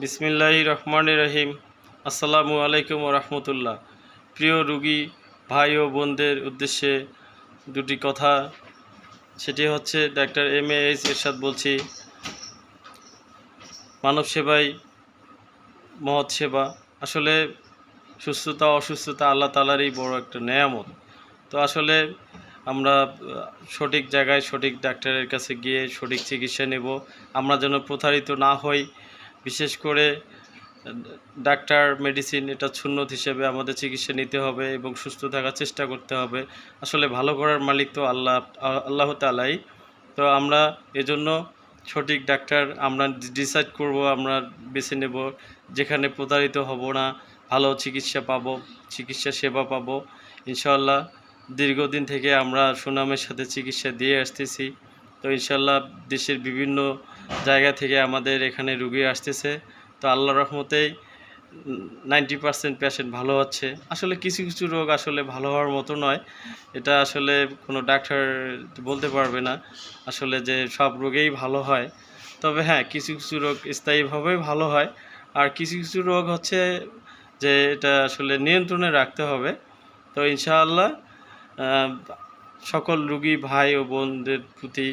বিসমিল্লাহির রহমানির রহিম। আসসালামু আলাইকুম ওয়া রাহমাতুল্লাহ। প্রিয় রোগী ভাই ও বোনদের উদ্দেশ্যে দুটি কথা, সেটি হচ্ছে ডাক্তার এমএএইচ এরশাদ বলছি। মানব সেবাই মহৎ সেবা। আসলে সুস্থতা অসুস্থতা আল্লাহ তাআলারই বড় একটা নেয়ামত। তো আসলে আমরা সঠিক জায়গায় সঠিক ডাক্তারের কাছে গিয়ে সঠিক চিকিৎসা নেব, আমরা যেন প্রতারিত না হই। বিশেষ করে ডাক্তার মেডিসিন এটা সুন্নত হিসেবে আমাদের চিকিৎসা নিতে হবে এবং সুস্থ থাকার চেষ্টা করতে হবে। আসলে ভালো করার মালিক তো আল্লাহ তাআলাই। তো আমরা এজন্য সঠিক ডাক্তার আমরা ডিসাইড করব, আমরা বেছে নেব যেখানে প্রতারিত হব না, ভালো চিকিৎসা পাবো, চিকিৎসা সেবা পাবো ইনশাআল্লাহ। দীর্ঘদিন থেকে আমরা সুনামের সাথে চিকিৎসা দিয়ে আসতেছি। তো ইনশাআল্লাহ দেশের বিভিন্ন জায়গা থেকে আমাদের এখানে রুগী আসতেছে। তো আল্লাহর রহমতেই 90% পেশেন্ট ভালো হচ্ছে। আসলে কিছু কিছু রোগ আসলে ভালো হওয়ার মতো নয়, এটা আসলে কোনো ডাক্তার বলতে পারবে না আসলে যে সব রোগেই ভালো হয়। তবে হ্যাঁ, কিছু কিছু রোগ স্থায়ীভাবেই ভালো হয়, আর কিছু কিছু রোগ হচ্ছে যে এটা আসলে নিয়ন্ত্রণে রাখতে হবে। তো ইনশাআল্লাহ সকল রুগী ভাই ও বোনদের প্রতি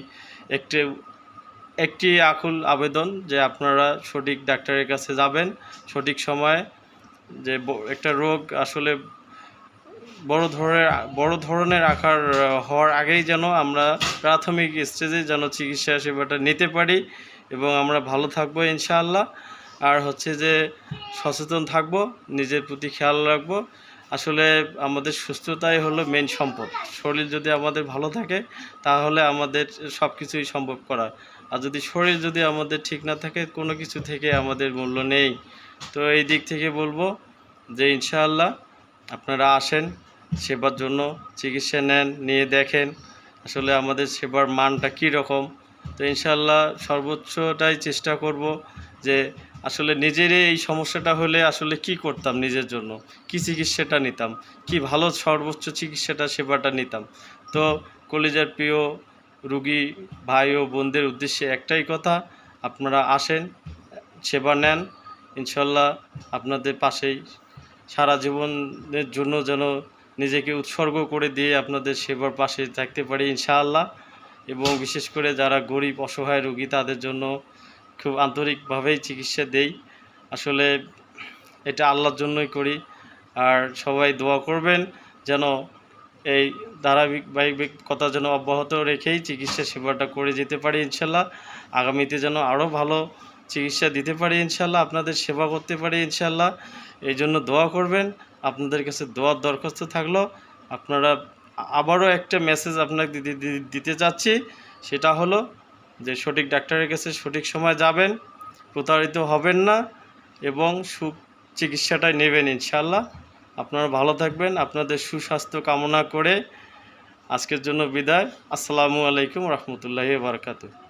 একটি আকুল আবেদন যে আপনারা সঠিক ডাক্তারের কাছে যাবেন সঠিক সময়ে। যে একটা রোগ আসলে বড় ধরনের আকার হওয়ার আগেই যেন আমরা প্রাথমিক স্টেজে যেন চিকিৎসা সেবাটা নিতে পারি এবং আমরা ভালো থাকবো ইনশাআল্লাহ। আর হচ্ছে যে সচেতন থাকব, নিজের প্রতি খেয়াল রাখবো। আসলে আমাদের সুস্থতাই হলো মেন সম্পদ। শরীর যদি আমাদের ভালো থাকে তাহলে আমাদের সব কিছুই সম্ভব করা, আর যদি শরীর যদি আমাদের ঠিক না থাকে কোনো কিছু থেকে আমাদের মূল্য নেই। তো এই দিক থেকে বলবো যে ইনশাআল্লাহ আপনারা আসেন সেবার জন্য, চিকিৎসা নেন, নিয়ে দেখেন আসলে আমাদের সেবার মানটা কী রকম। তো ইনশাআল্লাহ সর্বোচ্চটাই চেষ্টা করব যে আসলে নিজেরই এই সমস্যাটা হলে আসলে কি করতাম, নিজের জন্য কি চিকিৎসাটা নিতাম, কি ভালো সর্বোচ্চ চিকিৎসাটা সেবাটা নিতাম। তো কলিজার প্রিয় রুগী ভাই ও বোনদের উদ্দেশ্যে একটাই কথা, আপনারা আসেন, সেবা নেন, ইনশাল্লাহ আপনাদের পাশেই সারা জীবনের জন্য যেন নিজেকে উৎসর্গ করে দিয়ে আপনাদের সেবার পাশে থাকতে পারি ইনশাআল্লাহ। এবং বিশেষ করে যারা গরিব অসহায় রোগী তাদের জন্য খুব আন্তরিকভাবেই চিকিৎসা দেই। আসলে এটা আল্লাহর জন্যই করি। আর সবাই দোয়া করবেন যেন এই ধারাবাহিকতা যেন অব্যাহত রেখেই চিকিৎসা সেবাটা করে যেতে পারি ইনশাল্লাহ। আগামীতে যেন আরও ভালো চিকিৎসা দিতে পারি ইনশাল্লাহ, আপনাদের সেবা করতে পারি ইনশাল্লাহ। এই জন্য দোয়া করবেন। আপনাদের কাছে দোয়ার দরখাস্ত থাকলো। আপনারা আবারও একটা মেসেজ আপনাকে দিতে চাচ্ছি, সেটা হলো যে সঠিক ডাক্তারের কাছে সঠিক সময় যাবেন, প্রতারিত হবেন না এবং চিকিৎসাটাই নেবেন ইনশাল্লাহ। আপনারা ভালো থাকবেন। আপনাদের সুস্বাস্থ্য কামনা করে আজকের জন্য বিদায়। আসসালামু আলাইকুম রহমতুল্লাহি ওয়া বারাকাতুহু।